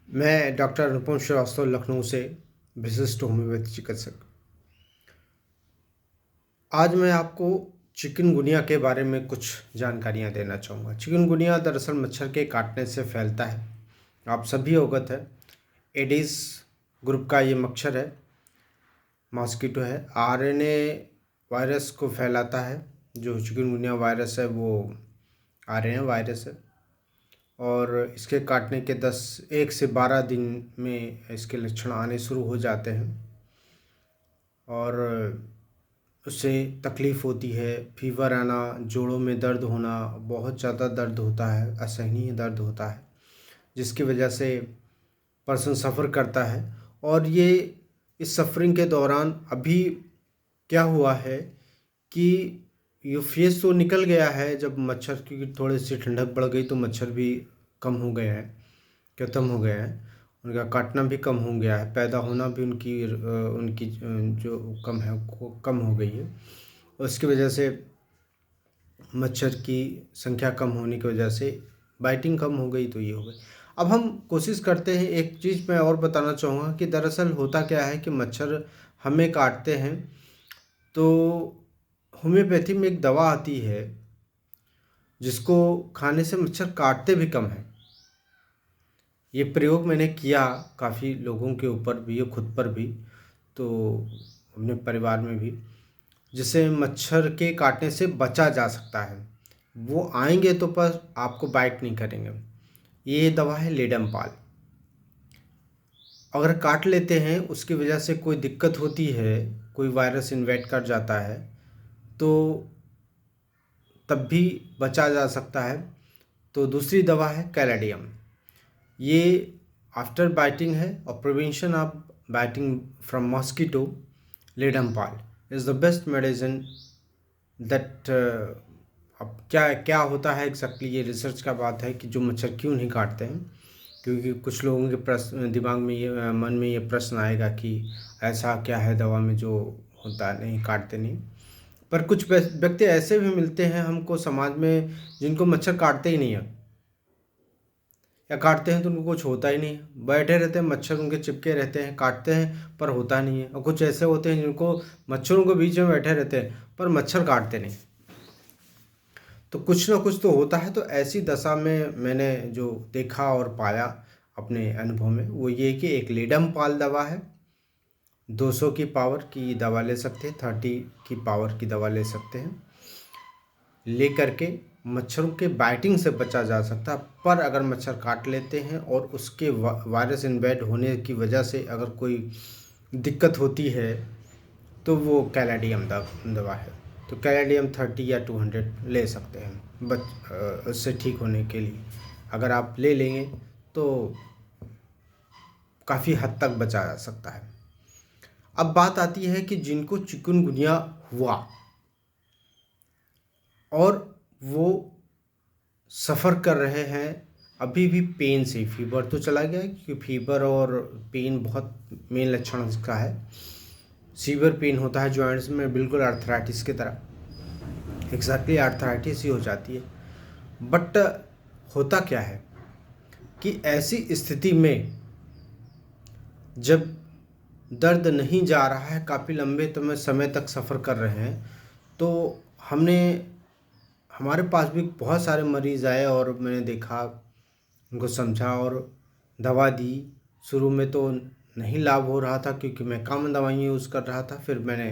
मैं डॉक्टर अनुपम श्रीवास्तव लखनऊ से विशिष्ट होम्योपैथी चिकित्सक। आज मैं आपको चिकनगुनिया के बारे में कुछ जानकारियां देना चाहूँगा। चिकनगुनिया दरअसल मच्छर के काटने से फैलता है। आप सभी अवगत है। एडिस ग्रुप का ये मच्छर है, मॉस्किटो है। आरएनए वायरस को फैलाता है। जो चिकनगुनिया वायरस है वो आरएनए वायरस है और इसके काटने के 1 से 12 दिन में इसके लक्षण आने शुरू हो जाते हैं और उससे तकलीफ़ होती है। फीवर आना, जोड़ों में दर्द होना, बहुत ज़्यादा दर्द होता है, असहनीय दर्द होता है, जिसकी वजह से पर्सन सफ़र करता है। और ये इस सफ़रिंग के दौरान अभी क्या हुआ है कि ये फेज़ तो निकल गया है। जब मच्छर की थोड़ी सी ठंडक बढ़ गई तो मच्छर भी कम हो गए हैं, ख़त्म हो गए हैं। उनका काटना भी कम हो गया है, पैदा होना भी उनकी जो कम है वो कम हो गई है। उसकी वजह से मच्छर की संख्या कम होने की वजह से बाइटिंग कम हो गई, तो ये हो गई। अब हम कोशिश करते हैं, एक चीज़ मैं और बताना चाहूँगा कि दरअसल होता क्या है कि मच्छर हमें काटते हैं तो होम्योपैथी में एक दवा आती है जिसको खाने से मच्छर काटते भी कम हैं। ये प्रयोग मैंने किया काफ़ी लोगों के ऊपर भी, खुद पर भी, तो अपने परिवार में भी, जिससे मच्छर के काटने से बचा जा सकता है। वो आएंगे तो पर आपको बाइट नहीं करेंगे। ये दवा है लेडमपाल। अगर काट लेते हैं, उसकी वजह से कोई दिक्कत होती है, कोई वायरस इन्वेट कर जाता है, तो तब भी बचा जा सकता है। तो दूसरी दवा है कैलेडियम। ये आफ्टर बाइटिंग है और prevention of biting from mosquito. लेडमपाल is the best medicine that. अब क्या क्या होता है एग्जैक्टली, ये रिसर्च का बात है कि जो मच्छर क्यों नहीं काटते हैं। क्योंकि कुछ लोगों के प्रश्न दिमाग में ये मन में ये प्रश्न आएगा कि ऐसा क्या है दवा में जो होता नहीं, काटते नहीं। पर कुछ व्यक्ति ऐसे भी मिलते हैं हमको समाज में जिनको मच्छर काटते ही नहीं है, या काटते हैं तो उनको कुछ होता ही नहीं है। बैठे रहते हैं, मच्छर उनके चिपके रहते हैं, काटते हैं पर होता नहीं है। और कुछ ऐसे होते हैं जिनको मच्छरों के बीच में बैठे रहते हैं पर मच्छर काटते नहीं। तो कुछ ना कुछ तो होता है। तो ऐसी दशा में मैंने जो देखा और पाया अपने अनुभव में वो ये कि एक लेडमपाल दवा है। 200 की पावर की दवा ले सकते हैं, 30 की पावर की दवा ले सकते हैं। ले करके मच्छरों के बाइटिंग से बचा जा सकता है। पर अगर मच्छर काट लेते हैं और उसके वायरस इनवेड होने की वजह से अगर कोई दिक्कत होती है तो वो कैलेडियम दवा है। तो कैलेडियम 30 या 200 ले सकते हैं उससे ठीक होने के लिए। अगर आप ले लेंगे तो काफ़ी हद तक बचा जा सकता है। अब बात आती है कि जिनको चिकनगुनिया हुआ और वो सफ़र कर रहे हैं अभी भी पेन से, फीवर तो चला गया है क्योंकि फीवर और पेन बहुत मेन लक्षण इसका है। सीवियर पेन होता है जॉइंट्स में, बिल्कुल आर्थराइटिस की तरह, एग्जैक्टली आर्थराइटिस ही हो जाती है। बट होता क्या है कि ऐसी स्थिति में जब दर्द नहीं जा रहा है, काफ़ी लंबे समय तक सफ़र कर रहे हैं, तो हमारे पास भी बहुत सारे मरीज़ आए और मैंने देखा, उनको समझा और दवा दी। शुरू में तो नहीं लाभ हो रहा था क्योंकि मैं कम दवाइयाँ यूज़ कर रहा था। फिर मैंने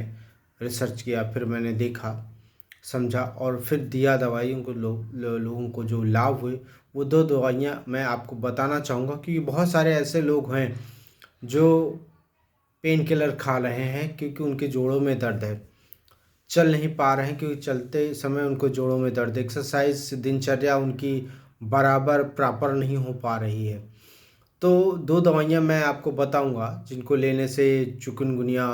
रिसर्च किया, फिर मैंने देखा, समझा और फिर दिया दवाई उनको। लोगों को जो लाभ हुए वो 2 दवाइयाँ मैं आपको बताना चाहूँगा क्योंकि बहुत सारे ऐसे लोग हैं जो पेन किलर खा रहे हैं क्योंकि उनके जोड़ों में दर्द है, चल नहीं पा रहे हैं क्योंकि चलते समय उनको जोड़ों में दर्द, एक्सरसाइज दिनचर्या उनकी बराबर प्रॉपर नहीं हो पा रही है। तो 2 दवाइयाँ मैं आपको बताऊंगा जिनको लेने से चिकनगुनिया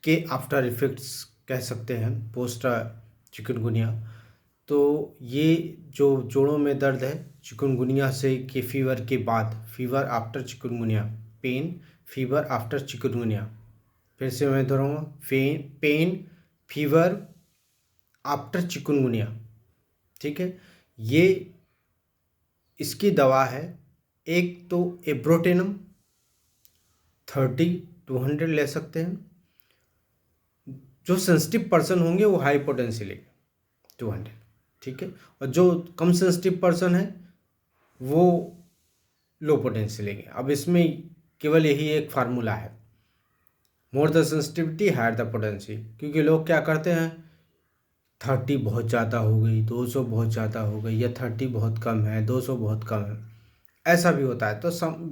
के आफ्टर इफ़ेक्ट्स कह सकते हैं, पोस्ट चिकनगुनिया। तो ये जो जोड़ों में दर्द है चिकनगुनिया से के फीवर के बाद, fever after chikungunya, pain, fever after chikungunya. फिर से मैं दोहराऊंगा, पेन, फीवर आफ्टर चिकनगुनिया। ठीक है, ये इसकी दवा है एक तो एब्रोटेनम 30-200 ले सकते हैं। जो सेंसिटिव पर्सन होंगे वो हाई पोटेंसी लेंगे 200, ठीक है। और जो कम सेंसिटिव पर्सन है वो लो पोटेंसी लेंगे। अब इसमें केवल यही एक फार्मूला है, more the sensitivity higher the potency. क्योंकि लोग क्या करते हैं, 30 बहुत ज़्यादा हो गई, 200 बहुत ज़्यादा हो गई, या 30 बहुत कम है, 200 बहुत कम है, ऐसा भी होता है। तो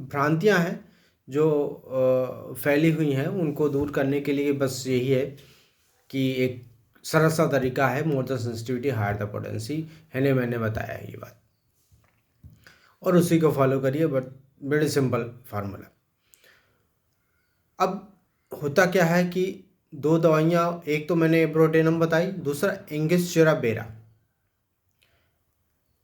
भ्रांतियाँ हैं जो फैली हुई हैं, उनको दूर करने के लिए बस यही है कि एक सरल सा तरीका है, more the sensitivity higher the potency, मैंने बताया है ये बात, और उसी को फॉलो करिए। But very simple formula. अब होता क्या है कि दो दवाइयाँ, एक तो मैंने एब्रोटेनम बताई, दूसरा एंगिस्चेराबेरा।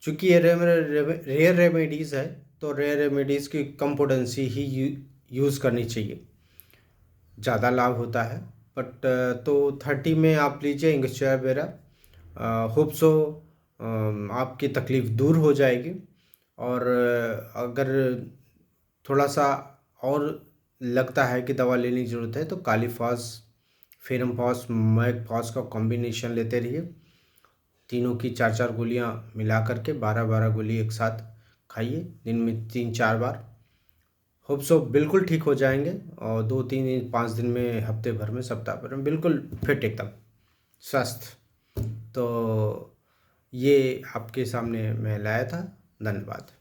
चूँकि ये रेयर रेमेडीज़ है तो रेयर रेमेडीज़ की कम पोटेंसी ही यूज़ करनी चाहिए, ज़्यादा लाभ होता है। बट तो 30 में आप लीजिए एंगिस्चेराबेरा, होप सो आपकी तकलीफ़ दूर हो जाएगी। और अगर थोड़ा सा और लगता है कि दवा लेने की ज़रूरत है तो कालीफॉस, फेरमफॉस, मैगफॉस का कॉम्बिनेशन लेते रहिए। तीनों की 4-4 गोलियां मिला करके 12-12 गोली एक साथ खाइए, दिन में 3-4 बार। होप सो बिल्कुल ठीक हो जाएंगे, और 2-3-5 दिन में, हफ्ते भर में, सप्ताह भर में बिल्कुल फिट, एकदम स्वस्थ। तो ये आपके सामने मैं लाया था। धन्यवाद।